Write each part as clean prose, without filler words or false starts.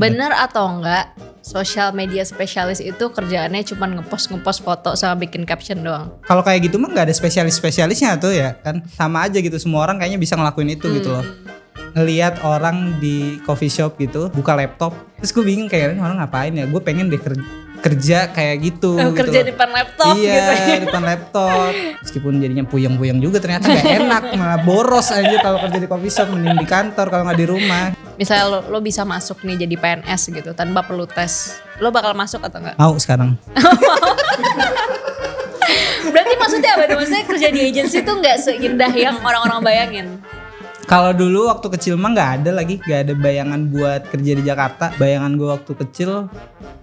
Bener atau enggak social media spesialis itu kerjaannya cuma ngepost foto sama bikin caption doang? Kalau kayak gitu mah nggak ada spesialisnya tuh ya kan, sama aja gitu, semua orang kayaknya bisa ngelakuin itu gitu loh. Ngelihat orang di coffee shop gitu buka laptop, terus gue bingung kayak orang ngapain ya, gue pengen deh kerja kayak gitu. Kerja gitu depan laptop iya, gitu ya. depan laptop. Meskipun jadinya puyeng-puyeng juga ternyata gak enak, malah boros aja kalau kerja di coffee shop, mending di kantor kalau nggak di rumah. Misalnya lo bisa masuk nih jadi PNS gitu tanpa perlu tes, lo bakal masuk atau enggak? Mau sekarang. Berarti maksudnya apa? Maksudnya kerja di agency tuh nggak seindah yang orang-orang bayangin? Kalau dulu waktu kecil mah gak ada bayangan buat kerja di Jakarta. Bayangan gue waktu kecil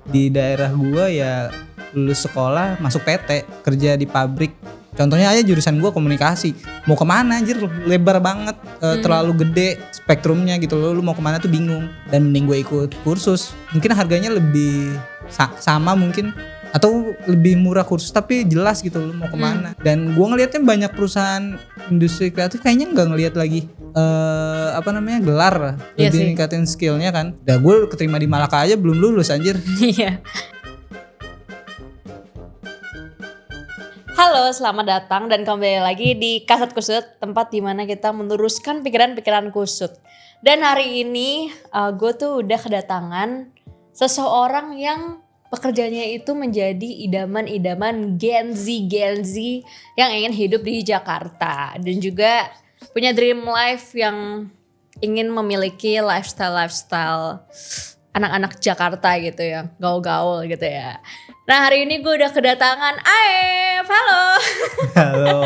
di daerah gue ya lulus sekolah masuk PT, kerja di pabrik. Contohnya aja jurusan gue komunikasi. Mau kemana anjir, lebar banget, terlalu gede spektrumnya gitu loh. Lu mau kemana tuh bingung. Dan mending gue ikut kursus. Mungkin harganya lebih sama mungkin, atau lebih murah kursus tapi jelas gitu lu mau kemana. Dan gue ngelihatnya banyak perusahaan industri kreatif kayaknya nggak ngelihat lagi gelar, Iya lebih sih. ningkatin skillnya kan. Dah gue keterima di Malaka aja belum lulus anjir. Iya. Halo, selamat datang dan kembali lagi di Kasat Kusut, tempat dimana kita meluruskan pikiran-pikiran kusut. Dan hari ini gue tuh udah kedatangan seseorang yang pekerjaannya itu menjadi idaman-idaman Gen Z yang ingin hidup di Jakarta. Dan juga punya dream life yang ingin memiliki lifestyle anak-anak Jakarta gitu ya, gaul-gaul gitu ya. Nah hari ini gue udah kedatangan Aep, halo. Halo.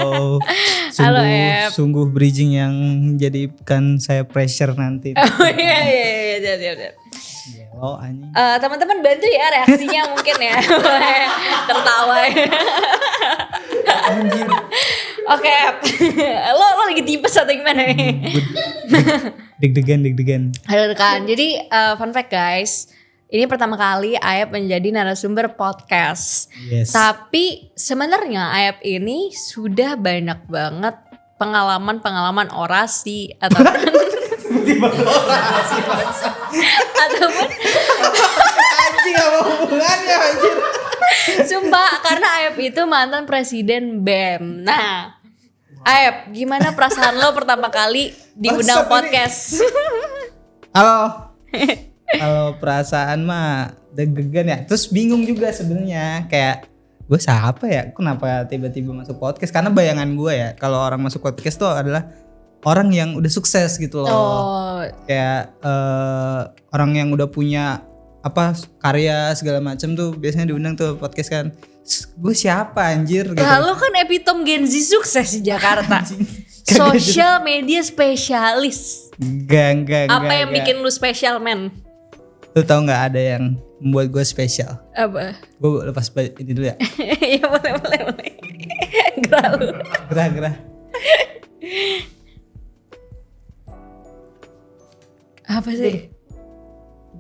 Halo, Ep. Sungguh bridging yang menjadikan saya pressure nanti. Oh iya, siap. Gelo anjing. Teman-teman bantu ya reaksinya mungkin ya, tertawa. Anjir. Oke, Ep. lo lagi tipes atau gimana nih? Deg-degan. Aduh kan, jadi fun fact guys, ini pertama kali Aep menjadi narasumber podcast. Yes. Tapi sebenarnya Aep ini sudah banyak banget pengalaman orasi ataupun Anjing apa hubungannya anjir? sumpah karena Aep itu mantan presiden BEM. Nah, Aep, gimana perasaan lo pertama kali diundang Bangsat podcast? Kalau perasaan mah deg-degan ya. Terus bingung juga sebenarnya, kayak gue siapa ya? Kenapa tiba-tiba masuk podcast? Karena bayangan gue ya, kalau orang masuk podcast tuh adalah orang yang udah sukses gitu loh. Oh, Kayak orang yang udah punya karya segala macam tuh biasanya diundang tuh podcast kan. Gue siapa anjir gitu. lalu kan epitome Gen Z sukses di Jakarta. Social media spesialis. Enggak. Apa yang bikin lu spesial, men? Lu tau nggak ada yang membuat gue spesial? Apa? Gue lepas ini dulu ya. Iya boleh. Gerah lu. Gerah. Apa sih?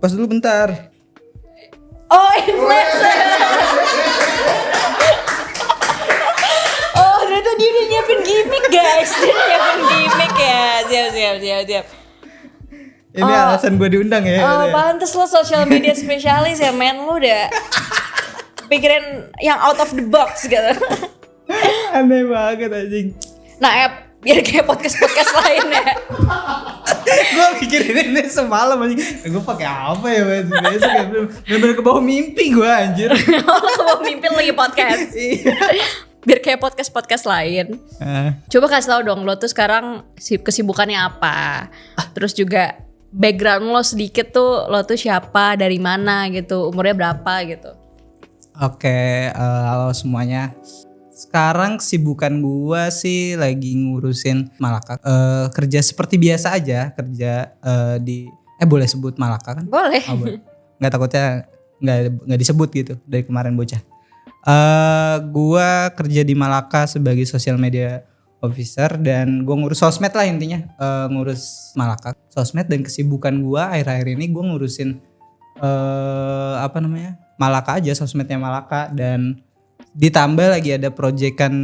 Pas dulu bentar. Oh, influencer. Oh, ternyata dia udah nyiapin gimmick guys. Dia udah nyiapin gimmick ya. Siap. Ini alasan gue diundang ya. Oh, pantes lo social media spesialis ya, men. Lu udah pikirin yang out of the box gitu. Aneh banget anjing. Nah, biar kayak podcast lain ya. Gue mikirin ini semalam anjing. Gue pakai apa ya besok ya. Bener-bener ke bawah mimpi gue anjir. Lo mau mimpin lagi podcast. Iya. Biar kayak podcast lain. Coba kasih tau dong lo tuh sekarang kesibukannya apa. Terus juga background lo sedikit tuh, lo tuh siapa, dari mana gitu, umurnya berapa gitu. Oke, halo semuanya. Sekarang kesibukan gua sih lagi ngurusin Malaka. Kerja seperti biasa aja, kerja di boleh sebut Malaka kan? Boleh. Oh, boleh. Nggak, takutnya nggak disebut gitu dari kemarin bocah. Gua kerja di Malaka sebagai social media officer dan gua ngurus sosmed lah intinya, ngurus Malaka sosmed. Dan kesibukan gua akhir-akhir ini gua ngurusin Malaka aja, sosmednya Malaka. Dan ditambah lagi ada proyekan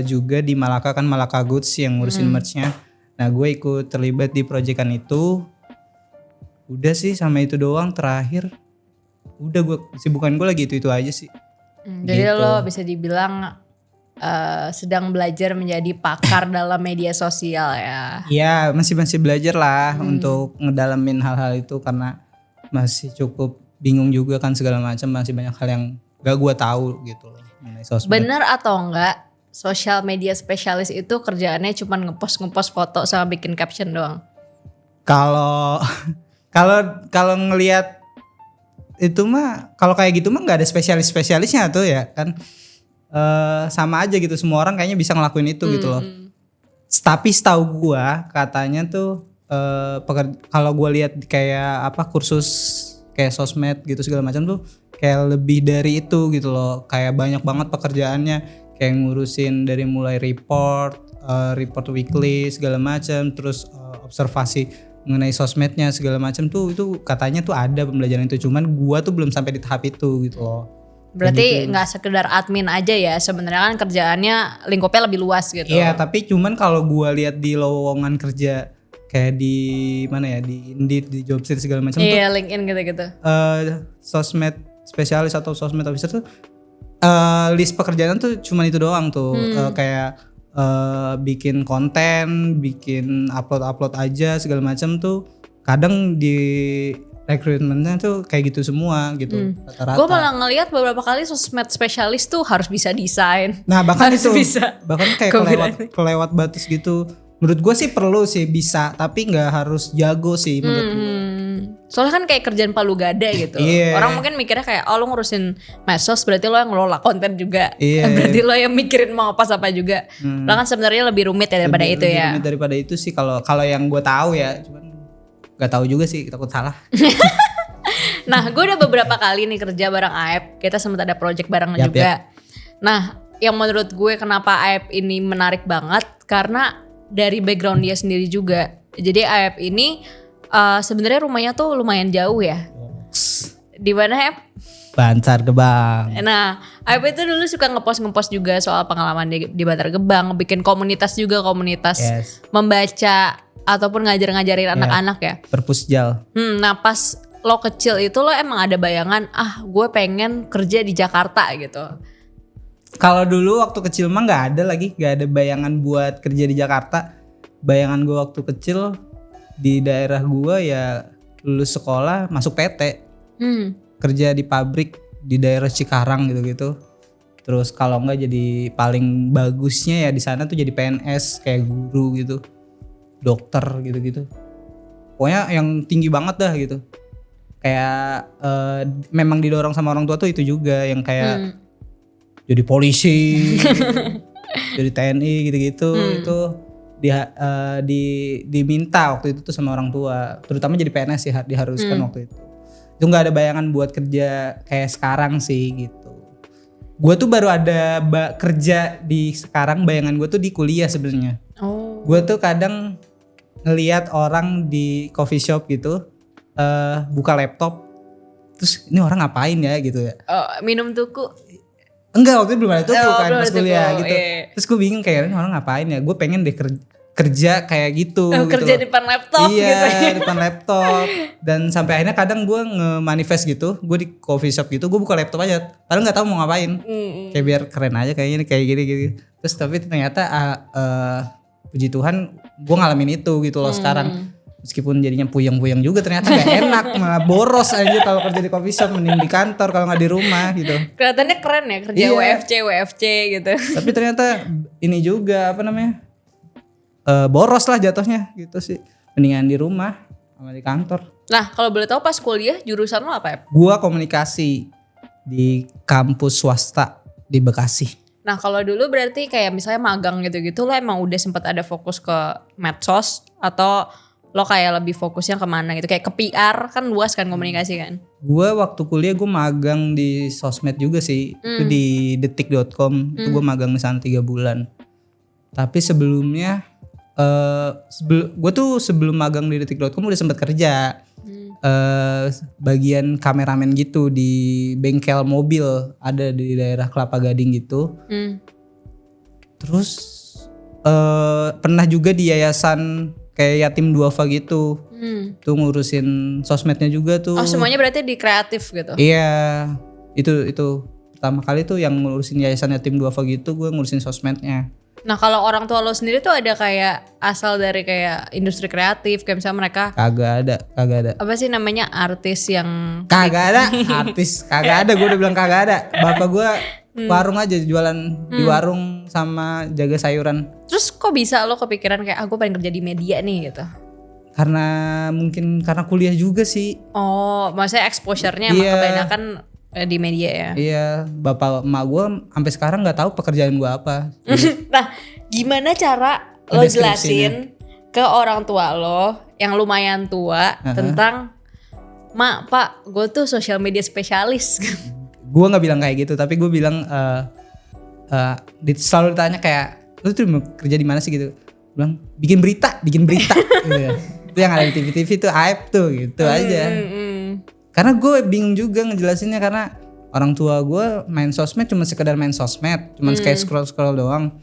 juga di Malaka kan, Malaka Goods yang ngurusin merch-nya. Nah gue ikut terlibat di proyekan itu. Udah sih sama itu doang terakhir. Udah kesibukan gue lagi itu aja sih. Jadi Gitu. lo bisa dibilang sedang belajar menjadi pakar dalam media sosial ya. Iya masih belajar lah untuk ngedalamin hal-hal itu karena masih cukup bingung juga kan segala macam, masih banyak hal yang gak gue tahu gitu loh mengenai sosmed. Bener atau enggak social media spesialis itu kerjaannya cuma ngepost foto sama bikin caption doang? Kalau kalau ngelihat itu mah, kalau kayak gitu mah nggak ada spesialisnya tuh ya kan. Sama aja gitu, semua orang kayaknya bisa ngelakuin itu gitu loh. Tapi setahu gua katanya tuh kalau gua lihat kayak apa kursus kayak sosmed gitu segala macam tuh kayak lebih dari itu gitu loh. Kayak banyak banget pekerjaannya, kayak ngurusin dari mulai report weekly segala macam, terus observasi mengenai sosmednya segala macam tuh, itu katanya tuh ada pembelajaran itu, cuman gua tuh belum sampai di tahap itu gitu loh. Berarti nggak sekedar admin aja ya, sebenarnya kan kerjaannya lingkupnya lebih luas gitu. Iya, tapi cuman kalau gua lihat di lowongan kerja kayak di mana ya, di Indeed, di Jobstreet segala macam tuh. Iya, LinkedIn gitu-gitu. Sosmed spesialis atau sosmed officer tuh list pekerjaan tuh cuman itu doang tuh. Kayak bikin konten, bikin upload aja segala macam tuh. Kadang di rekrutmennya tuh kayak gitu semua gitu rata-rata. Gue malah ngelihat beberapa kali sosmed spesialis tuh harus bisa desain. Nah bahkan harus itu bisa. bahkan kayak kelewat batas gitu. Menurut gue sih perlu sih bisa, tapi nggak harus jago sih menurut gue. Soalnya kan kayak kerjaan palu gada gitu. Iya. Orang mungkin mikirnya kayak lo ngurusin medsos berarti lo yang ngelola konten juga. Iya. Berarti lo yang mikirin mau apa juga. Lo kan sebenarnya lebih rumit ya daripada itu ya. Lebih daripada itu sih kalau yang gue tahu ya, cuman nggak tahu juga sih, takut salah. Nah, gue udah beberapa kali nih kerja bareng Aep. Kita sempat ada project bareng juga. Nah, yang menurut gue kenapa Aep ini menarik banget karena dari background dia sendiri juga. Jadi Aep ini sebenarnya rumahnya tuh lumayan jauh ya. Di mana Aep? Bantar Gebang. Nah, Aep itu dulu suka ngepost juga soal pengalaman di Bantar Gebang, bikin komunitas juga, membaca ataupun ngajarin anak-anak ya. Perpusjal. Nah pas lo kecil itu lo emang ada bayangan gue pengen kerja di Jakarta gitu? Kalau dulu waktu kecil mah nggak ada bayangan buat kerja di Jakarta. Bayangan gue waktu kecil di daerah gue ya lulus sekolah masuk PT, kerja di pabrik di daerah Cikarang gitu-gitu. Terus kalau nggak jadi paling bagusnya ya di sana tuh jadi PNS kayak guru gitu, dokter gitu-gitu. Pokoknya yang tinggi banget dah gitu. Kayak memang didorong sama orang tua tuh itu juga yang kayak jadi polisi, jadi TNI gitu-gitu. Itu diminta waktu itu tuh sama orang tua, terutama jadi PNS ya diharuskan waktu itu. Itu nggak ada bayangan buat kerja kayak sekarang sih gitu. Gue tuh baru ada kerja di sekarang, bayangan gue tuh di kuliah sebenarnya. Gue tuh kadang ngelihat orang di coffee shop gitu buka laptop, terus ini orang ngapain ya gitu ya? Minum tuku? Enggak, waktu itu belum ada tuku kan pas kuliah gitu. Iya. Terus gue bingung kayak ini orang ngapain ya? Gue pengen deh kerja kayak gitu. Kerja gitu. depan laptop iya, gitu. Iya depan laptop. Dan sampai akhirnya kadang gue nge-manifest gitu, gue di coffee shop gitu, gue buka laptop aja. Padahal nggak tahu mau ngapain. Kayak biar keren aja kayaknya kayak gini. Terus tapi ternyata puji Tuhan gue ngalamin itu gitu loh sekarang. Meskipun jadinya puyeng-puyeng juga ternyata gak enak, malah boros aja kalau kerja di coffee shop, mending di kantor kalau nggak di rumah gitu. Kelihatannya keren ya kerja WFC gitu. Tapi ternyata ini juga apa namanya boros lah jatuhnya gitu sih. Mendingan di rumah sama di kantor. Nah kalau boleh tahu pas kuliah jurusan lo apa ya? Gua komunikasi di kampus swasta di Bekasi. Nah kalau dulu berarti kayak misalnya magang gitu-gitu lo emang udah sempat ada fokus ke medsos atau lo kayak lebih fokusnya kemana gitu, kayak ke PR kan luas kan komunikasi kan? Gue waktu kuliah gue magang di sosmed juga sih, itu di detik.com, itu gue magang di sana 3 bulan. Tapi sebelumnya, gue tuh sebelum magang di detik.com udah sempat kerja bagian kameramen gitu di bengkel mobil, ada di daerah Kelapa Gading gitu. Terus pernah juga di yayasan kayak yatim duafa gitu. Tuh ngurusin sosmednya juga tuh. Oh semuanya berarti di kreatif gitu? Iya, itu pertama kali tuh yang ngurusin yayasan yatim duafa gitu, gue ngurusin sosmednya. Nah kalau orang tua lo sendiri tuh ada kayak asal dari kayak industri kreatif, kayak misalnya mereka Kagak ada. apa sih namanya artis yang Kagak ada artis, kagak ada. Gue udah bilang kagak ada. Bapak gue warung aja, jualan di warung sama jaga sayuran. Terus kok bisa lo kepikiran kayak gue pengen kerja di media nih gitu? Karena mungkin karena kuliah juga sih. Oh maksudnya exposure-nya emang kebanyakan di media ya? Iya, bapak emak gue sampai sekarang nggak tahu pekerjaan gue apa. Nah gimana cara lo jelasin ke orang tua lo yang lumayan tua tentang mak pak gue tuh social media spesialis? Gue nggak bilang kayak gitu, tapi gue bilang selalu ditanya kayak lu tuh mau kerja di mana sih gitu. Bilang bikin berita gitu ya. Itu yang ada di TV-TV tuh hype tuh gitu aja. Karena gue bingung juga ngejelasinnya, karena orang tua gue main sosmed cuma sekedar main sosmed, cuma kayak scroll doang.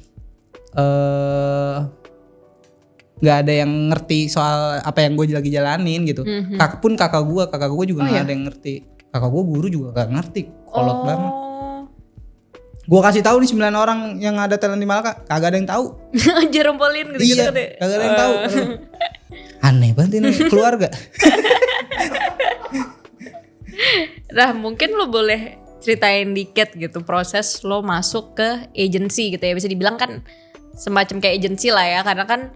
Nggak ada yang ngerti soal apa yang gue lagi jalanin gitu. Kakak gue juga nggak ada yang ngerti. Kakak gue guru juga nggak ngerti, kolot banget. Gue kasih tahu nih 9 orang yang ada talent di Malaka, kagak ada yang tahu. Jerompolin gitu. Iya, kagak ada yang tahu. Aneh banget ini keluarga. Nah mungkin lo boleh ceritain dikit gitu proses lo masuk ke agency gitu ya, bisa dibilang kan semacam kayak agency lah ya, karena kan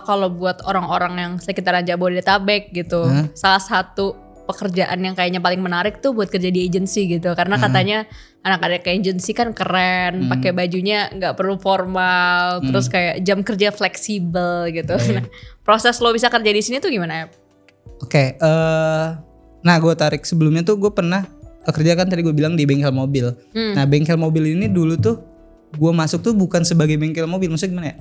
kalau buat orang-orang yang sekitaran Jabodetabek gitu, salah satu pekerjaan yang kayaknya paling menarik tuh buat kerja di agency gitu, karena katanya anak-anak agency kan keren, pakai bajunya nggak perlu formal, terus kayak jam kerja fleksibel gitu. Nah, proses lo bisa kerja di sini tuh gimana ya? Oke, nah gue tarik sebelumnya tuh gue pernah kerja kan tadi gue bilang di bengkel mobil. Nah bengkel mobil ini dulu tuh gue masuk tuh bukan sebagai bengkel mobil, maksudnya gimana ya?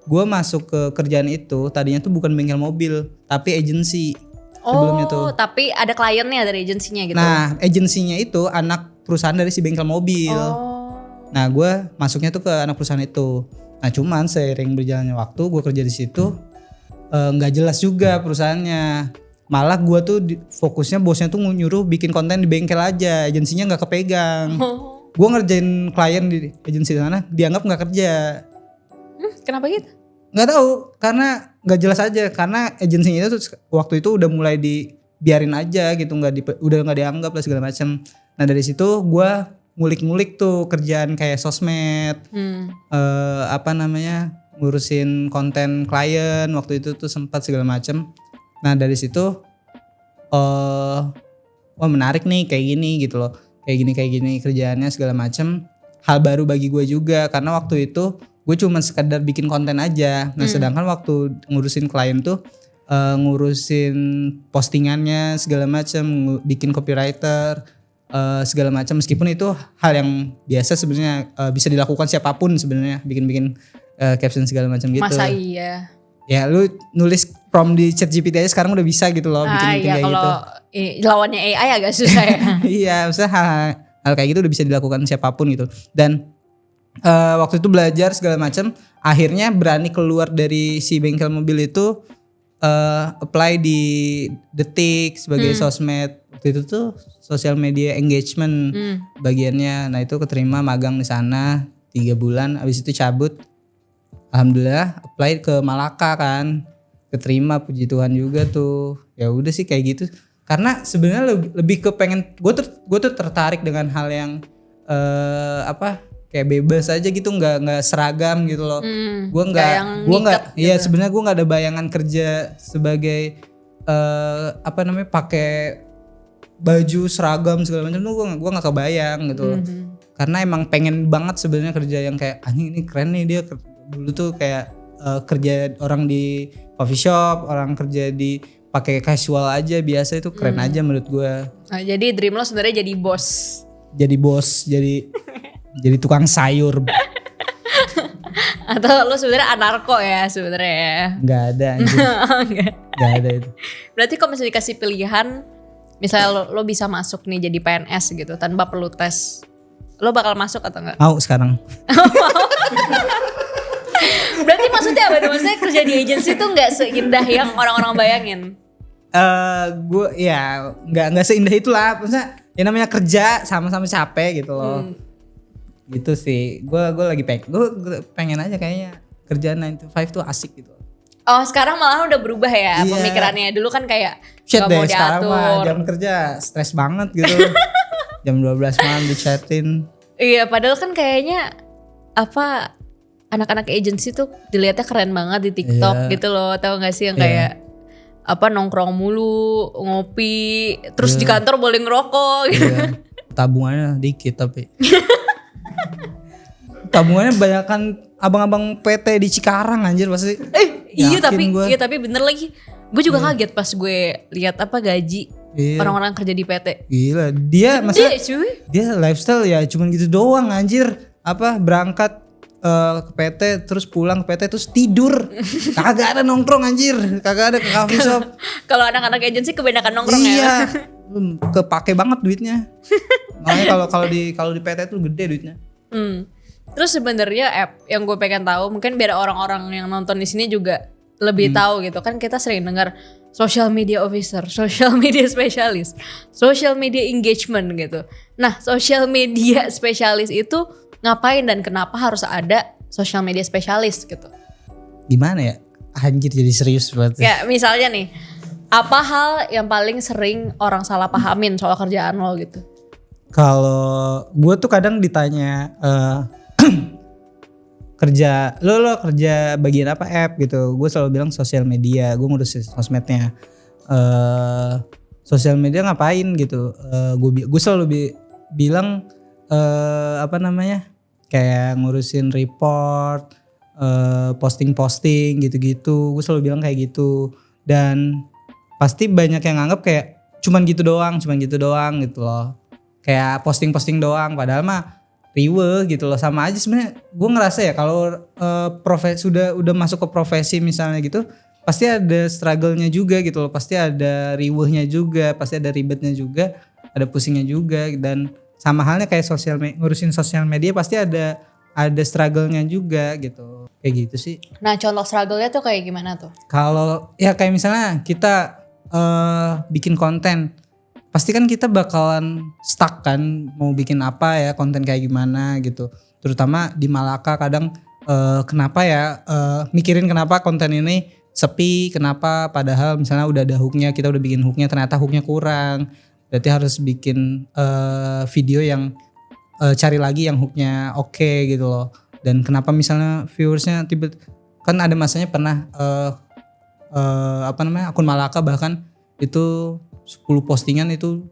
Gue masuk ke kerjaan itu tadinya tuh bukan bengkel mobil tapi agency. Sebelumnya tuh. Tapi ada kliennya dari agensinya gitu. Nah, agensinya itu anak perusahaan dari si bengkel mobil. Nah, gue masuknya tuh ke anak perusahaan itu. Nah, cuman seiring berjalannya waktu, gue kerja di situ nggak jelas juga perusahaannya. Malah gue tuh fokusnya bosnya tuh nyuruh bikin konten di bengkel aja, agensinya nggak kepegang. Gue ngerjain klien di agensi sana, dianggap nggak kerja. Kenapa gitu? Nggak tahu, karena nggak jelas aja, karena agensinya itu waktu itu udah mulai dibiarin aja gitu, udah nggak dianggap lah segala macam. Nah dari situ gue ngulik-ngulik tuh kerjaan kayak sosmed, ngurusin konten klien waktu itu tuh sempat segala macam. Nah dari situ, wah menarik nih kayak gini gitu loh, kayak gini kerjaannya segala macam. Hal baru bagi gue juga, karena waktu itu gue cuma sekedar bikin konten aja. Nah sedangkan waktu ngurusin klien tuh ngurusin postingannya segala macam, bikin copywriter segala macam. Meskipun itu hal yang biasa sebenarnya, bisa dilakukan siapapun sebenarnya, bikin caption segala macam gitu. Masa iya? Ya lu nulis prompt di ChatGPT aja sekarang udah bisa gitu loh, bikin kayak gitu. Lawannya AI agak susah ya. Iya, maksudnya hal kayak gitu udah bisa dilakukan siapapun gitu. Dan waktu itu belajar segala macam, akhirnya berani keluar dari si bengkel mobil itu, apply di Detik sebagai sosmed. Waktu itu tuh social media engagement bagiannya. Nah itu keterima magang di sana 3 bulan, abis itu cabut. Alhamdulillah apply ke Malaka kan, keterima, puji Tuhan juga tuh. Ya udah sih kayak gitu. Karena sebenarnya lebih ke pengen, gue tuh tertarik dengan hal yang kayak bebas aja gitu, nggak seragam gitu loh. Gue nggak iya sebenarnya gue nggak ada bayangan kerja sebagai pakai baju seragam segala macam tuh gue nggak kebayang gitu loh. Karena emang pengen banget sebenarnya kerja yang kayak ini keren nih, dia dulu tuh kayak kerja orang di coffee shop, orang kerja di pakai casual aja biasa, itu keren aja menurut gue. Nah, jadi dream lo sebenarnya jadi bos. Jadi tukang sayur. Atau lo sebenarnya anarko ya sebenarnya? Nggak ada anjir. Nggak ada itu. Berarti kalau misalnya dikasih pilihan, misalnya lo bisa masuk nih jadi PNS gitu tanpa perlu tes, lo bakal masuk atau enggak? Mau sekarang. Berarti maksudnya apa tuh? Maksudnya kerja di agency tuh nggak seindah yang orang-orang bayangin. Gue ya nggak seindah itulah. Maksudnya ya namanya kerja sama-sama capek gitu loh. Gitu sih. Gue lagi pengen aja kayaknya kerjaan 9 to 5 tuh asik gitu. Oh sekarang malah udah berubah ya Iya. pemikirannya. Dulu kan kayak Shit gak deh mau sekarang mah diatur. jam kerja stres banget gitu. Jam 12 malam di chatin. Iya padahal kan kayaknya apa anak-anak agency tuh dilihatnya keren banget di TikTok Iya. gitu loh. Tahu gak sih yang Iya. kayak apa nongkrong mulu, ngopi, terus di kantor boleh ngerokok gitu. Iya. Tabungannya dikit tapi. Tabungannya banyakan abang-abang PT di Cikarang anjir pasti. Iya Yakin tapi bener lagi. Gue juga kaget pas gue lihat apa gaji Iya. orang-orang kerja di PT. Gila, dia maksudnya Iya cuy. dia lifestyle ya cuman gitu doang anjir. Apa berangkat ke PT terus pulang ke PT terus tidur. Kagak ada nongkrong anjir, kagak ada ke coffee shop. Kalau anak-anak agensi kebanyakan nongkrong ya. Iya. Kepake banget duitnya. Makanya kalau di PT tuh gede duitnya. Terus sebenarnya app yang gue pengen tahu mungkin biar orang-orang yang nonton di sini juga lebih tahu gitu kan kita sering dengar social media officer, social media specialist, social media engagement gitu. Nah, social media specialist itu ngapain dan kenapa harus ada social media specialist gitu? Gimana ya? Anjir jadi serius banget. Ya misalnya nih, apa hal yang paling sering orang salah pahamin soal kerjaan lo gitu? Kalau gue tuh kadang ditanya kerja lo kerja bagian apa app gitu, gue selalu bilang sosial media, gue ngurusin sosmednya. Sosial media ngapain gitu? Gue selalu bilang apa namanya kayak ngurusin report, posting gitu-gitu. Gue selalu bilang kayak gitu dan pasti banyak yang nganggap kayak cuman gitu doang gitu loh. Kayak posting doang padahal mah riweh gitu loh, sama aja sebenarnya. Gue ngerasa ya kalau profesi udah masuk ke profesi misalnya gitu pasti ada struggle-nya juga gitu loh, pasti ada riwehnya juga, pasti ada ribetnya juga, ada pusingnya juga. Dan sama halnya kayak ngurusin sosial media pasti ada struggle-nya juga gitu, kayak gitu sih. Nah contoh struggle-nya tuh kayak gimana tuh? Kalau ya kayak misalnya kita bikin konten, pasti kan kita bakalan stuck kan mau bikin apa ya, konten kayak gimana gitu. Terutama di Malaka kadang kenapa ya mikirin kenapa konten ini sepi, kenapa padahal misalnya udah ada hooknya, kita udah bikin hooknya ternyata hooknya kurang. Berarti harus bikin video yang cari lagi yang hooknya oke gitu loh. Dan kenapa misalnya viewersnya kan ada masanya pernah akun Malaka bahkan itu 10 postingan itu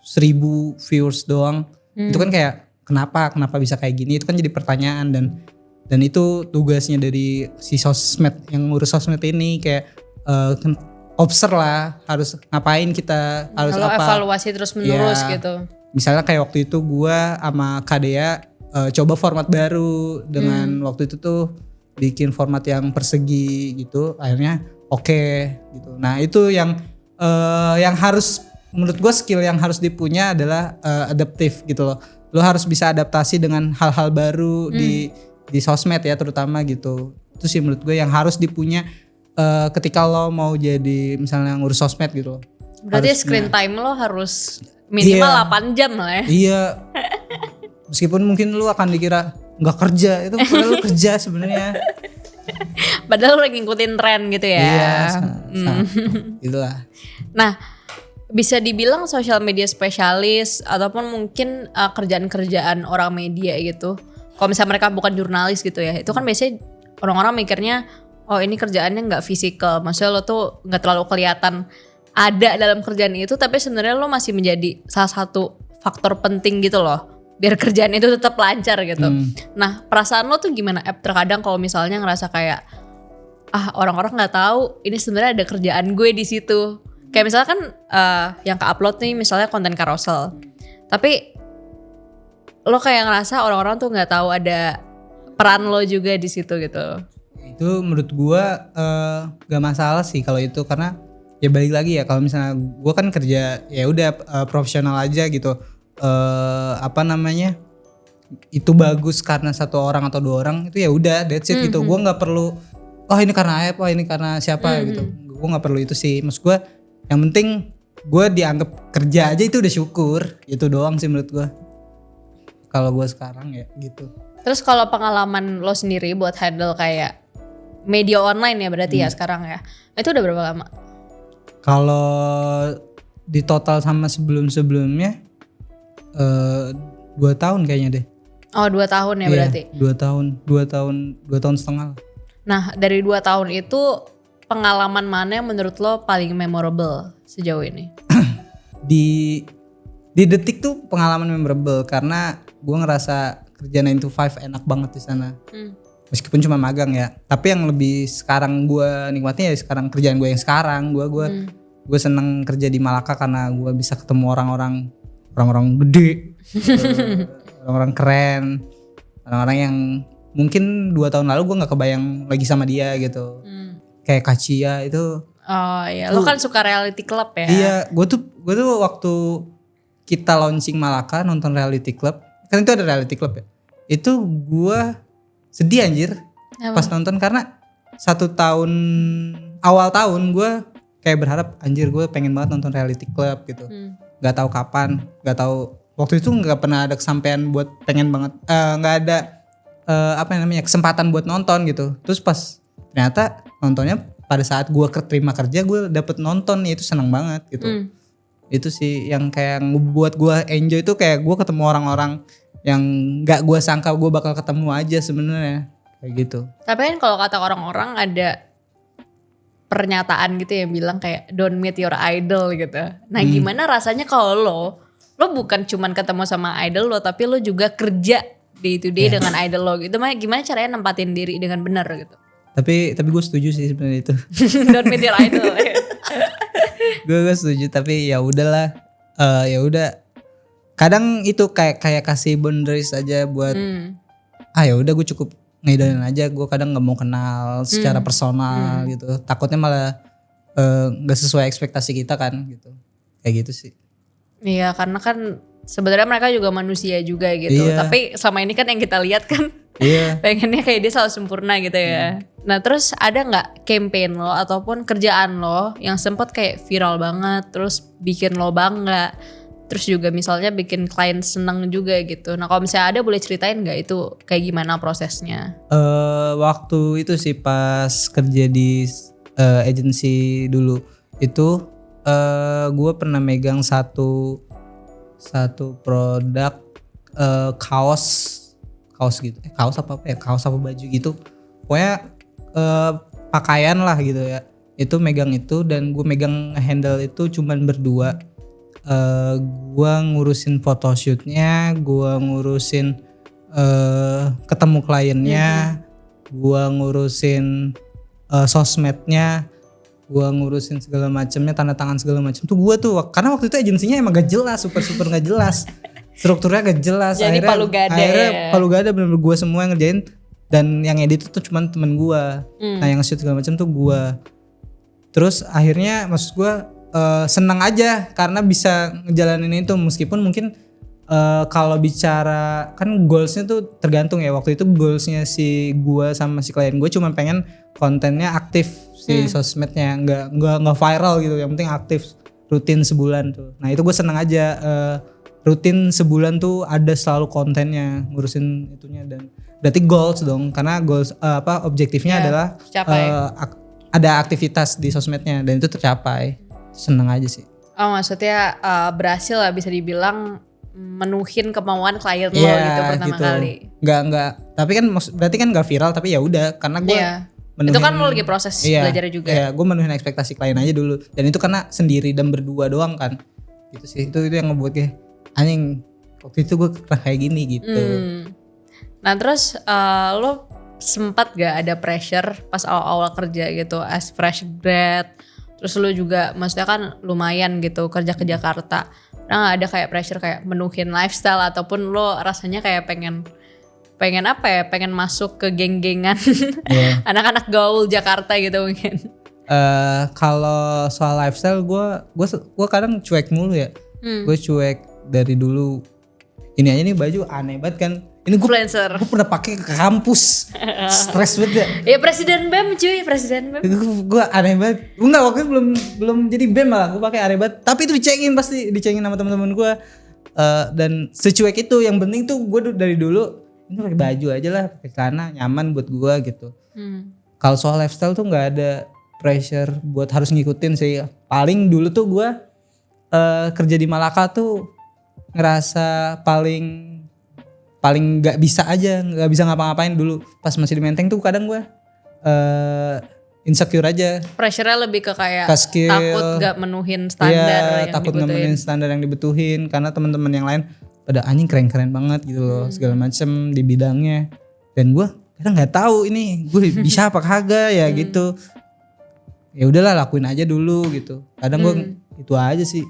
1000 viewers doang. Itu kan kayak kenapa bisa kayak gini, itu kan jadi pertanyaan. Dan itu tugasnya dari si sosmed yang ngurus sosmed ini kayak observe lah, harus ngapain kita, harus Lalu apa, evaluasi terus menerus Ya. gitu. Misalnya kayak waktu itu gua sama Kadea coba format baru dengan waktu itu tuh bikin format yang persegi gitu, akhirnya oke gitu. Nah itu yang harus menurut gue skill yang harus dipunya adalah adaptif gitu loh. Lo harus bisa adaptasi dengan hal-hal baru di sosmed ya terutama gitu. Itu sih menurut gue yang harus dipunya ketika lo mau jadi misalnya ngurus sosmed gitu loh. Berarti Harusnya. screen time lo harus minimal Iya. 8 jam lah ya. Iya. Meskipun mungkin lo akan dikira nggak kerja, itu padahal lo kerja sebenarnya. Padahal lo ngikutin tren gitu ya. Iya, itulah. Nah, bisa dibilang social media spesialis ataupun mungkin kerjaan-kerjaan orang media gitu. Kalau misalnya mereka bukan jurnalis gitu ya, itu kan biasanya orang-orang mikirnya, oh ini kerjaannya nggak fisikal, maksudnya lo tuh nggak terlalu kelihatan ada dalam kerjaan itu, tapi sebenarnya lo masih menjadi salah satu faktor penting gitu loh, biar kerjaan itu tetap lancar gitu. Nah, perasaan lo tuh gimana? Terkadang kalau misalnya ngerasa kayak orang-orang nggak tahu ini sebenarnya ada kerjaan gue di situ. Kayak misalnya kan yang ke-upload nih misalnya konten carousel. Tapi lo kayak ngerasa orang-orang tuh nggak tahu ada peran lo juga di situ gitu. Itu menurut gua gak masalah sih kalau itu, karena ya balik lagi ya, kalau misalnya gua kan kerja ya udah profesional aja gitu. itu bagus karena satu orang atau dua orang, itu ya udah that's it gitu. Gue nggak perlu ini karena Aep, ini karena siapa gitu. Gue nggak perlu itu sih. Maksud gue yang penting gue dianggap kerja aja itu udah syukur. Itu doang sih menurut gue. Kalau gue sekarang ya gitu. Terus kalau pengalaman lo sendiri buat handle kayak media online ya berarti ya sekarang ya, itu udah berapa lama? Kalau di total sama sebelum-sebelumnya 2 tahun kayaknya deh. Oh 2 tahun ya berarti? 2 tahun setengah. Nah dari 2 tahun itu pengalaman mana yang menurut lo paling memorable sejauh ini? Di Detik tuh pengalaman memorable karena gue ngerasa kerja 9 to 5 enak banget di sana. Meskipun cuma magang ya, tapi yang lebih sekarang gue nikmatnya ya sekarang kerjaan gue yang sekarang. Gue seneng kerja di Malaka karena gue bisa ketemu orang-orang gede, orang-orang keren, orang-orang yang mungkin 2 tahun lalu gue nggak kebayang lagi sama dia gitu. Kayak Kacia itu. Oh iya, lo kan suka reality club ya? Iya, gue tuh waktu kita launching Malaka nonton reality club, kan itu ada reality club ya. Itu gue sedih anjir pas nonton karena 1 tahun awal tahun gue kayak berharap anjir gue pengen banget nonton reality club gitu. Gak tahu kapan, gak tahu waktu itu nggak pernah ada kesampaian buat pengen banget, nggak ada kesempatan buat nonton gitu. Terus pas ternyata nontonnya pada saat gue terima kerja gue dapet nonton, itu seneng banget gitu. Itu sih yang kayak ngebuat gue enjoy tuh kayak gue ketemu orang-orang yang nggak gue sangka gue bakal ketemu aja sebenarnya kayak gitu. Tapi kan kalau kata orang-orang ada pernyataan gitu yang bilang kayak don't meet your idol gitu. Nah gimana rasanya kalau lo bukan cuman ketemu sama idol lo tapi lo juga kerja day to day dengan idol lo gitu. Gimana caranya nempatin diri dengan benar gitu? Tapi gue setuju sih sebenarnya itu. Don't meet your idol. gue setuju tapi ya udahlah, ya udah. Kadang itu kayak kasih boundaries aja buat ya udah gue cukup ngidolain aja. Gue kadang nggak mau kenal secara personal gitu. Takutnya malah nggak sesuai ekspektasi kita kan gitu. Kayak gitu sih. Iya karena kan sebenarnya mereka juga manusia juga gitu. Iya. Tapi selama ini kan yang kita lihat kan pengennya kayak dia selalu sempurna gitu ya. Nah terus ada nggak campaign lo ataupun kerjaan lo yang sempat kayak viral banget terus bikin lo bangga, terus juga misalnya bikin klien seneng juga gitu. Nah kalau misalnya ada boleh ceritain nggak itu kayak gimana prosesnya? Waktu itu sih pas kerja di agency dulu itu gue pernah megang satu produk kaos gitu. Kaos apa ya? Kaos apa baju gitu. Pokoknya pakaian lah gitu ya. Itu megang itu dan gue megang handle itu cuman berdua. Gue ngurusin photoshootnya, gue ngurusin ketemu kliennya, gue ngurusin sosmednya, gue ngurusin segala macamnya, tanda tangan segala macam. Tuh gue tuh karena waktu itu agensinya emang gak jelas, super gak jelas, strukturnya gak jelas. Jadi akhirnya palu gada bener-bener gue semua yang ngerjain. Dan yang edit itu cuman temen gue. Nah yang shoot segala macam tuh gue. Terus akhirnya maksud gue senang aja karena bisa ngejalanin itu. Meskipun mungkin kalau bicara kan goalsnya tuh tergantung ya. Waktu itu goalsnya si gue sama si klien gue cuma pengen kontennya aktif si sosmednya, nggak viral gitu. Yang penting aktif rutin sebulan tuh. Nah itu gue senang aja rutin sebulan tuh ada selalu kontennya, ngurusin itunya. Dan berarti goals dong, karena goals objektifnya adalah ada aktivitas di sosmednya dan itu tercapai. Seneng aja sih. Oh maksudnya berhasil lah bisa dibilang menuhin kemauan klien lo gitu pertama kali. Enggak. Tapi kan berarti kan enggak viral tapi ya udah karena gue menuhin, itu kan lo lagi proses belajar juga. Iya, gue menuhin ekspektasi klien aja dulu. Dan itu karena sendiri dan berdua doang kan. Gitu sih. Itu yang ngebuat kayak anjing waktu itu gue kayak gini gitu. Nah terus lo sempat gak ada pressure pas awal-awal kerja gitu as fresh grad? Terus lo juga maksudnya kan lumayan gitu kerja ke Jakarta. Nah gak ada kayak pressure kayak menuhin lifestyle ataupun lo rasanya kayak pengen apa ya, pengen masuk ke geng-gengan anak-anak gaul Jakarta gitu mungkin. Kalau soal lifestyle gue kadang cuek mulu ya. Gue cuek dari dulu. Ini aja nih baju aneh banget kan. Ini gue influencer. pernah pakai ke kampus. Stres banget ya. Ya presiden BEM cuy, presiden BEM. Gue aneh banget. Enggak, waktu itu belum jadi BEM malah. Gue pakai aneh banget. Tapi itu dicengin sama teman-teman gue. Dan secuek itu. Yang penting tuh gue dari dulu ini pakai baju aja lah, pakai celana nyaman buat gue gitu. Kalau soal lifestyle tuh nggak ada pressure buat harus ngikutin sih. Paling dulu tuh gue kerja di Malaka tuh ngerasa paling nggak bisa aja, nggak bisa ngapa-ngapain dulu. Pas masih di Menteng tuh kadang gue insecure aja. Pressure-nya lebih ke kayak skill, takut gak menuhin standar yang takut nggak menuhin standar yang dibutuhin karena teman-teman yang lain pada anjing keren-keren banget gitu loh, segala macem di bidangnya. Dan gue kadang nggak tahu ini gue bisa apa kagak ya gitu. Ya udahlah lakuin aja dulu gitu. Kadang gue itu aja sih.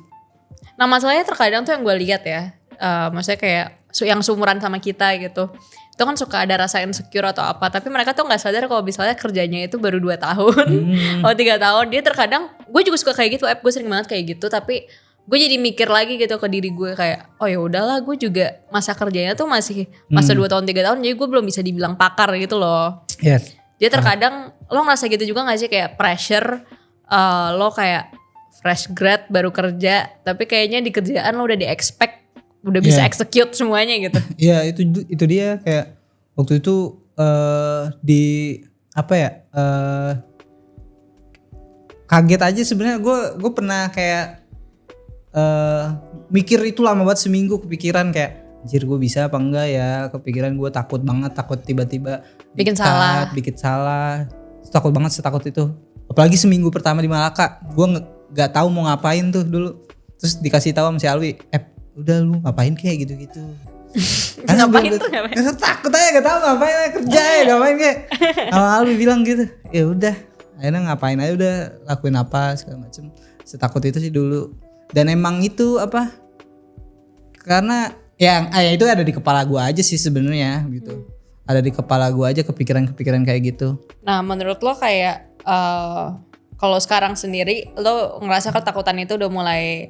Nah masalahnya terkadang tuh yang gue lihat ya, maksudnya kayak yang seumuran sama kita gitu, itu kan suka ada rasa insecure atau apa, tapi mereka tuh nggak sadar kalau misalnya kerjanya itu baru 2 tahun atau 3 tahun. Dia terkadang, gue juga suka kayak gitu, gue sering banget kayak gitu, tapi gue jadi mikir lagi gitu ke diri gue kayak, oh ya udahlah, gue juga masa kerjanya tuh masih masa 2 tahun 3 tahun, jadi gue belum bisa dibilang pakar gitu loh. Yes. Jadi terkadang lo ngerasa gitu juga gak sih, kayak pressure, lo kayak fresh grad baru kerja, tapi kayaknya di kerjaan lo udah di-expect, udah bisa execute semuanya gitu. Iya, itu dia kayak waktu itu di apa ya? Kaget aja sebenarnya. Gue pernah kayak mikir itu lama banget, seminggu kepikiran kayak anjir gue bisa apa enggak ya, kepikiran gue takut banget, takut tiba-tiba bikin salah. Takut banget, setakut itu. Apalagi seminggu pertama di Malaka, gue nggak tahu mau ngapain tuh dulu. Terus dikasih tahu sama si Alwi, udah lu ngapain kayak gitu-gitu. Ngapain tuh? Takut aja gak tahu ngapain, kerja ya ngapain kayak. Alwi bilang gitu. Ya udah, akhirnya ngapain aja udah, lakuin apa segala macem. Setakut itu sih dulu. Dan emang itu apa? Karena yang itu ada di kepala gue aja sih sebenarnya gitu. Ada di kepala gue aja kepikiran-kepikiran kayak gitu. Nah, menurut lo kayak kalau sekarang sendiri lo ngerasa ketakutan itu udah mulai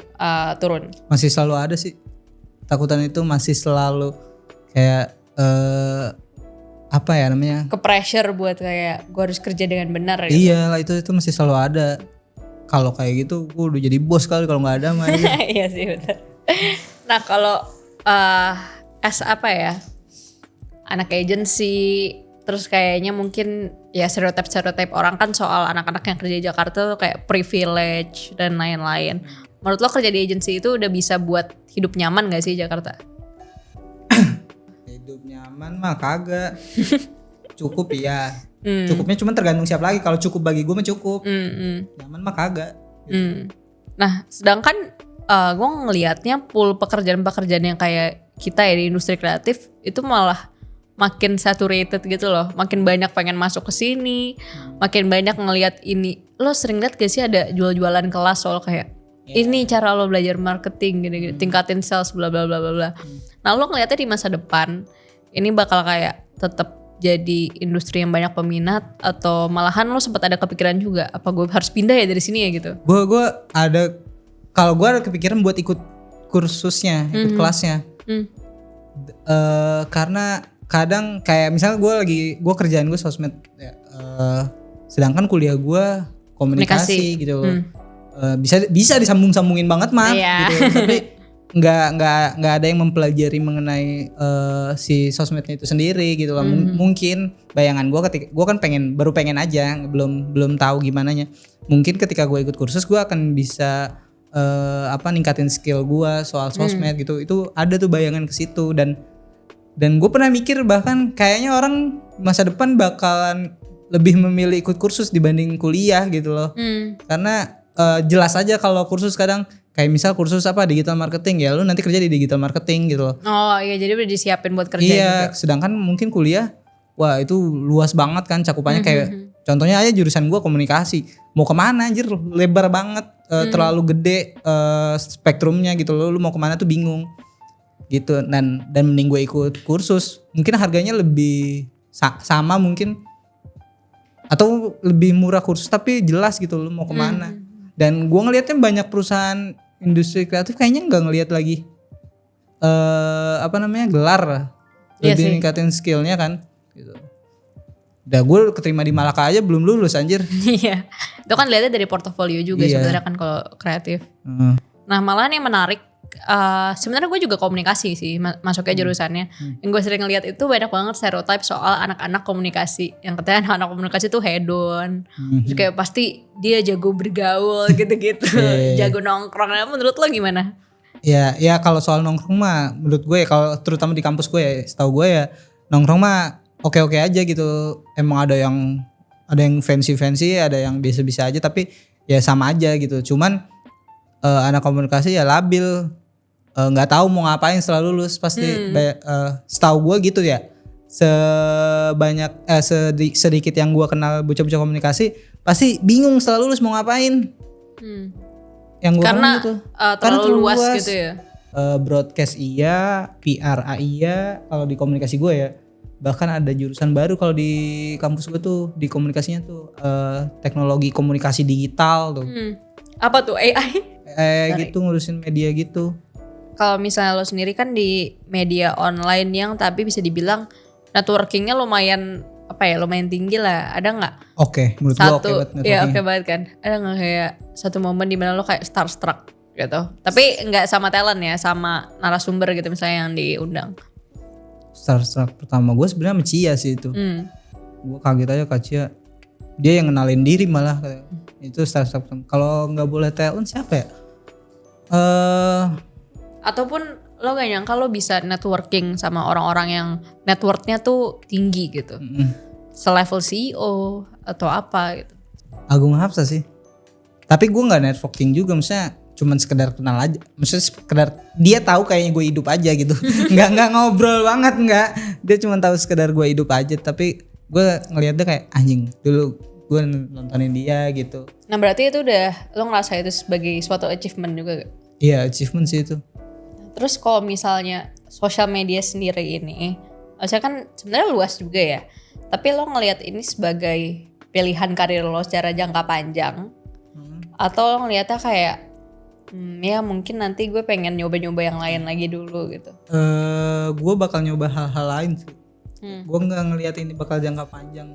turun? Masih selalu ada sih. Takutan itu masih selalu kayak apa ya namanya? Ke pressure buat kayak gue harus kerja dengan benar gitu. Iya lah, itu masih selalu ada. Kalau kayak gitu gue udah jadi bos kali kalau nggak ada mah. Iya sih betul. Nah kalau as apa ya, anak agency, terus kayaknya mungkin ya stereotip orang kan soal anak-anak yang kerja di Jakarta tuh kayak privilege dan lain-lain. Menurut lo kerja di agency itu udah bisa buat hidup nyaman gak sih Jakarta? Hidup nyaman mah kagak. Cukup ya. Cukupnya cuma tergantung siapa lagi. Kalau cukup bagi gue mah cukup. Nyaman mah kagak. Nah sedangkan gue ngelihatnya pool pekerjaan-pekerjaan yang kayak kita ya di industri kreatif itu malah makin saturated gitu loh. Makin banyak pengen masuk ke sini, makin banyak ngelihat ini. Lo sering lihat gak sih ada jual-jualan kelas soal kayak ini cara lo belajar marketing gini-gini, tingkatin sales bla bla bla bla bla. Nah, lo ngelihatnya di masa depan ini bakal kayak tetap jadi industri yang banyak peminat atau malahan lo sempat ada kepikiran juga apa gue harus pindah ya dari sini ya gitu? Gue ada, kalau gue ada kepikiran buat ikut kursusnya, ikut kelasnya. Karena kadang kayak misalnya gue kerjaan gue sosmed ya, sedangkan kuliah gue komunikasi gitu loh. Bisa disambung-sambungin banget mah gitu. Tapi nggak ada yang mempelajari mengenai si sosmednya itu sendiri gitu loh. Mungkin bayangan gue ketika gue kan baru pengen aja, belum tahu gimana nya. Mungkin ketika gue ikut kursus gue akan bisa ningkatin skill gue soal sosmed gitu. Itu ada tuh bayangan ke situ. Dan gue pernah mikir bahkan kayaknya orang masa depan bakalan lebih memilih ikut kursus dibanding kuliah gitu loh. Karena jelas aja kalau kursus kadang kayak misal kursus apa digital marketing, ya lu nanti kerja di digital marketing gitu loh. Oh iya, jadi udah disiapin buat kerja iya, juga. Sedangkan mungkin kuliah, wah itu luas banget kan cakupannya. Kayak contohnya aja jurusan gua komunikasi, mau kemana anjir, lebar banget, terlalu gede spektrumnya gitu loh. Lu mau kemana tuh bingung gitu. Dan mending gue ikut kursus, mungkin harganya lebih sama mungkin, atau lebih murah kursus tapi jelas gitu lu mau kemana. Dan gue ngelihatnya banyak perusahaan industri kreatif kayaknya nggak ngelihat lagi gelar Iya lebih sih. ningkatin skillnya kan gitu. Udah gue keterima di Malaka aja belum lulus anjir. Iya. Itu kan lihatnya dari portofolio juga Iya. sebenarnya kan kalau kreatif. Heeh. Nah malahan yang menarik, sebenarnya gue juga komunikasi sih masuknya jurusannya. Yang gue sering lihat itu banyak banget stereotype soal anak-anak komunikasi. Yang katanya anak-anak komunikasi tuh hedon. Terus kayak pasti dia jago bergaul gitu-gitu. Iya. Jago nongkrong. Nah, menurut lo gimana? Ya kalau soal nongkrong mah menurut gue kalau terutama di kampus gue ya, setahu gue ya nongkrong mah oke-oke aja gitu. Emang ada yang fancy, ada yang biasa-biasa aja tapi ya sama aja gitu. Cuman anak komunikasi ya labil, nggak tahu mau ngapain setelah lulus pasti. Setahu gue gitu ya. Sedikit yang gue kenal bocah-bocah komunikasi pasti bingung setelah lulus mau ngapain. Yang gue Karena gitu. terlalu luas gitu ya. Broadcast iya, PRA iya, kalau di komunikasi gue ya. Bahkan ada jurusan baru kalau di kampus gue tuh di komunikasinya tuh teknologi komunikasi digital tuh. Apa tuh AI? Gitu ngurusin media gitu. Kalau misalnya lo sendiri kan di media online yang tapi bisa dibilang networkingnya lumayan lumayan tinggi lah. Ada nggak Oke, menurut gue oke banget ya networking. oke banget kan? Ada nggak kayak satu momen dimana lo kayak starstruck gitu? Tapi nggak sama talent ya, sama narasumber gitu misalnya yang diundang. Starstruck pertama gue sebenarnya sama Cia sih itu. Gue kaget aja Kak Cia. Dia yang kenalin diri malah. Itu starstruck. Kalau nggak boleh talent siapa ya? Ataupun lo gak nyangka lo bisa networking sama orang-orang yang networknya tuh tinggi gitu. Selevel CEO atau apa gitu. Agung Hapsa sih. Tapi gue nggak networking juga, maksudnya cuman sekedar kenal aja. Maksudnya sekedar dia tahu kayaknya gue hidup aja gitu. nggak ngobrol banget nggak. Dia cuma tahu sekedar gue hidup aja. Tapi gue ngeliatnya kayak anjing. Dulu gue nontonin dia gitu. Nah berarti itu udah lo ngerasa itu sebagai suatu achievement juga gak? Iya achievement sih itu. Terus kalau misalnya sosial media sendiri ini, maksudnya kan sebenarnya luas juga ya. Tapi lo ngelihat ini sebagai pilihan karir lo secara jangka panjang, atau lo ngelihatnya kayak, ya mungkin nanti gue pengen nyoba-nyoba yang lain lagi dulu gitu. Gue bakal nyoba hal-hal lain sih. Gue nggak ngelihat ini bakal jangka panjang.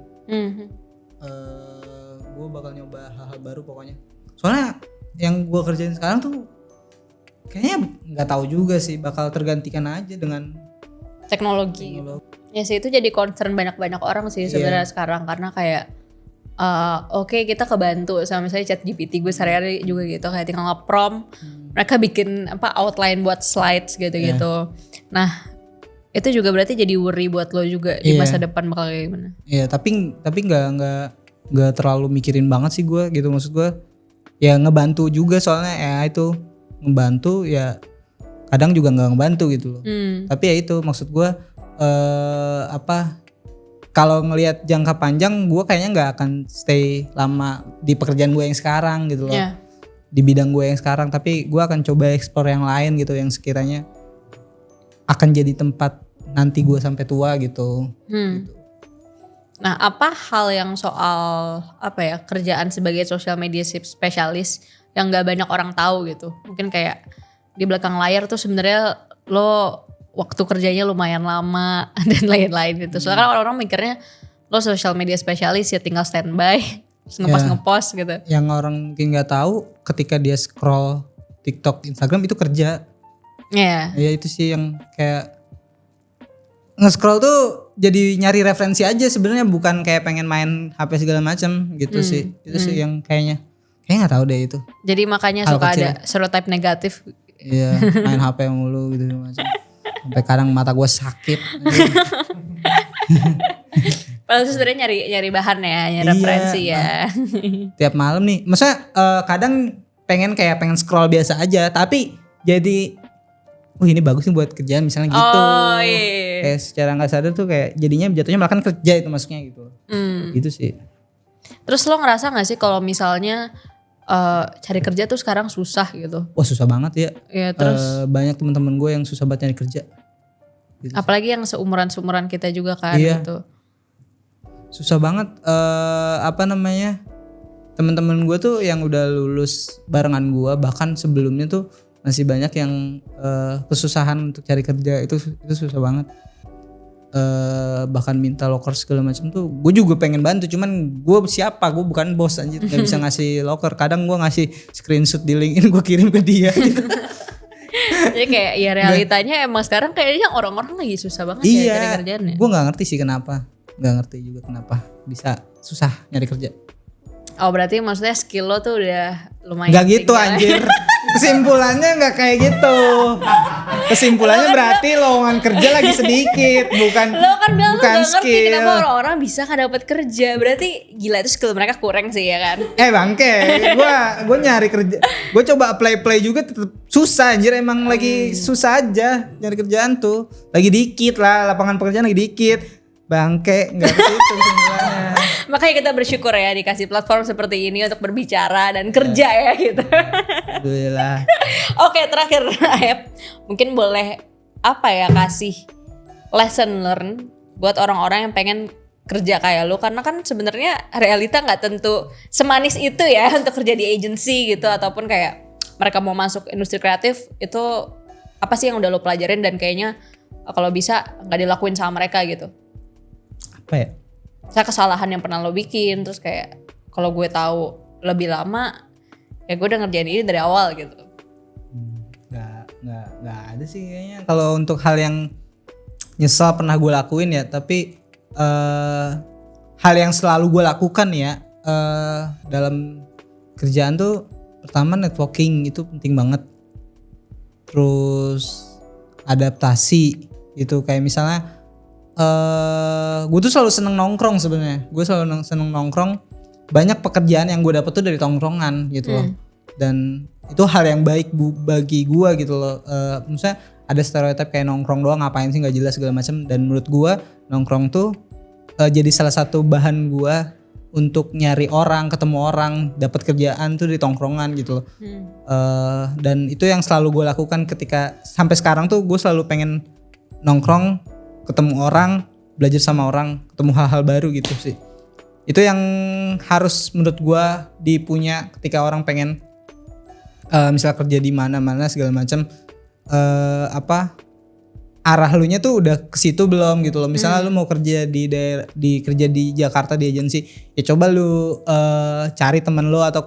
Gue bakal nyoba hal-hal baru pokoknya. Soalnya yang gue kerjain sekarang tuh kayaknya nggak tahu juga sih, bakal tergantikan aja dengan teknologi. Ya sih itu jadi concern banyak orang sih sebenarnya sekarang, karena kayak oke, kita kebantu sama misalnya ChatGPT, gue sehari-hari juga gitu kayak tinggal nge-prompt, mereka bikin outline buat slides gitu-gitu. Nah itu juga berarti jadi worry buat lo juga di masa depan bakal kayak gimana? Iya tapi nggak terlalu mikirin banget sih gue gitu, maksud gue ya ngebantu juga soalnya ya itu ngebantu ya, kadang juga nggak ngebantu gitu loh. Tapi ya itu maksud gue kalau ngelihat jangka panjang gue kayaknya nggak akan stay lama di pekerjaan gue yang sekarang gitu loh. Di bidang gue yang sekarang, tapi gue akan coba explore yang lain gitu yang sekiranya akan jadi tempat nanti gue sampai tua gitu. Gitu. Nah apa hal yang soal kerjaan sebagai social media spesialis yang gak banyak orang tahu gitu? Mungkin kayak di belakang layar tuh sebenarnya lo waktu kerjanya lumayan lama dan lain-lain gitu. Soalnya kan orang-orang mikirnya lo social media spesialis ya tinggal standby, ngepost gitu. Yang orang mungkin nggak tahu ketika dia scroll TikTok, Instagram itu kerja. Ya itu sih yang kayak nge-scroll tuh jadi nyari referensi aja sebenarnya, bukan kayak pengen main HP segala macam gitu sih. Itu sih yang kayaknya nggak tahu deh itu. Jadi makanya hal suka kecil. ada stereotype negatif. Iya, main HP mulu gitu macam. Sampai kadang mata gue sakit. Padahal itu sebenarnya nyari bahan ya, nyari referensi ya. Tiap malam nih, maksudnya kadang pengen scroll biasa aja, tapi jadi ini bagus nih buat kerjaan misalnya gitu. Kayak secara nggak sadar tuh kayak jadinya jatuhnya malah kan kerja itu maksudnya gitu. Gitu sih. Terus lo ngerasa nggak sih kalau misalnya cari kerja tuh sekarang susah gitu? Wah susah banget ya. Ya terus banyak teman-teman gue yang susah banget nyari kerja. Gitu. Apalagi yang seumuran kita juga kan gitu. Susah banget. Teman-teman gue tuh yang udah lulus barengan gue, bahkan sebelumnya tuh masih banyak yang kesusahan untuk cari kerja, itu susah banget. bahkan minta loker segala macam tuh gue juga pengen bantu, cuman gue siapa, gue bukan bos anjir, gak bisa ngasih loker. Kadang gue ngasih screenshot di LinkedIn gue kirim ke dia gitu. Jadi kayak ya realitanya emang sekarang kayaknya orang-orang lagi susah banget ya cari kerjaan ya. Gue nggak ngerti sih kenapa, nggak ngerti juga kenapa bisa susah nyari kerja. Oh berarti maksudnya skill lo tuh udah lumayan. Gak gitu tinggi. anjir. Kesimpulannya gak kayak gitu. Kesimpulannya berarti lowongan kerja lagi sedikit, bukan Lo kan bilang lo bukan gak ngerti skill. kenapa orang-orang bisa gak dapet kerja. Berarti gila itu skill mereka kurang sih ya kan. Bangke, gue nyari kerja, gue coba apply juga tetap susah anjir, emang lagi susah aja nyari kerjaan tuh, lagi dikit lah, lapangan pekerjaan lagi dikit, bangke, nggak ke situ kesimpulannya. Makanya kita bersyukur ya dikasih platform seperti ini untuk berbicara dan kerja ya gitu. Alhamdulillah. Oke terakhir Ayep, mungkin boleh apa ya kasih lesson learn buat orang-orang yang pengen kerja kayak lu, karena kan sebenarnya realita nggak tentu semanis itu ya untuk kerja di agency gitu, ataupun kayak mereka mau masuk industri kreatif itu apa sih yang udah lo pelajarin dan kayaknya kalau bisa nggak dilakuin sama mereka gitu. Apa ya? Saya kesalahan yang pernah lo bikin, terus kayak kalau gue tahu lebih lama ya gue udah ngerjain ini dari awal gitu. Nggak ada sih kayaknya. Kalau untuk hal yang nyesal pernah gue lakuin ya, tapi hal yang selalu gue lakukan ya dalam kerjaan tuh, pertama networking itu penting banget. Terus adaptasi gitu, kayak misalnya gue tuh selalu seneng nongkrong sebenarnya. Gue selalu seneng nongkrong. Banyak pekerjaan yang gue dapet tuh dari tongkrongan gitu loh. Dan itu hal yang baik bagi gue gitu loh. Maksudnya ada stereotip kayak nongkrong doang ngapain sih, nggak jelas segala macam. Dan menurut gue nongkrong tuh jadi salah satu bahan gue untuk nyari orang, ketemu orang, dapat kerjaan tuh di tongkrongan gitu loh. Dan itu yang selalu gue lakukan ketika sampai sekarang tuh, gue selalu pengen nongkrong, ketemu orang, belajar sama orang, ketemu hal-hal baru gitu sih. Itu yang harus menurut gue dipunya ketika orang pengen misal kerja di mana-mana segala macam, arah lu nya tuh udah ke situ belum gitu loh. Misalnya lu mau kerja kerja di Jakarta di agensi, ya coba lu cari temen lu atau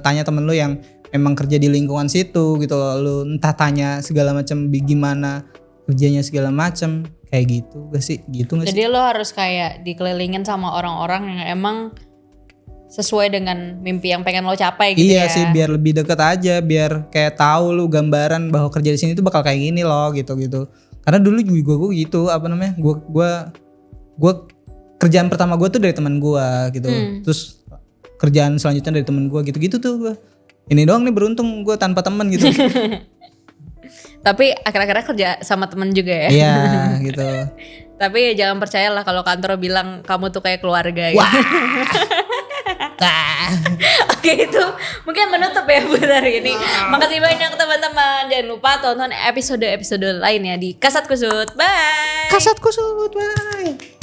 tanya temen lu yang emang kerja di lingkungan situ gitu loh. Lu entah tanya segala macam gimana kerjanya segala macam, kayak gitu gak sih? Gitu gak sih? Jadi lo harus kayak dikelilingin sama orang-orang yang emang sesuai dengan mimpi yang pengen lo capai gitu ya. Iya sih, biar lebih deket aja, biar kayak tahu lu gambaran bahwa kerja di sini tuh bakal kayak gini loh gitu. Karena dulu juga gue gitu, gue kerjaan pertama gue tuh dari teman gue gitu. Terus kerjaan selanjutnya dari teman gue gitu tuh gue. Ini doang nih beruntung gue tanpa teman gitu. Tapi akhir-akhirnya kerja sama temen juga ya. Iya gitu. Tapi jangan percayalah kalau kantor bilang kamu tuh kayak keluarga gitu. Oke, itu mungkin menutup ya buat hari ini. Makasih banyak teman-teman. Jangan lupa tonton episode-episode lainnya di Kasat Kusut. Bye. Kasat Kusut, bye.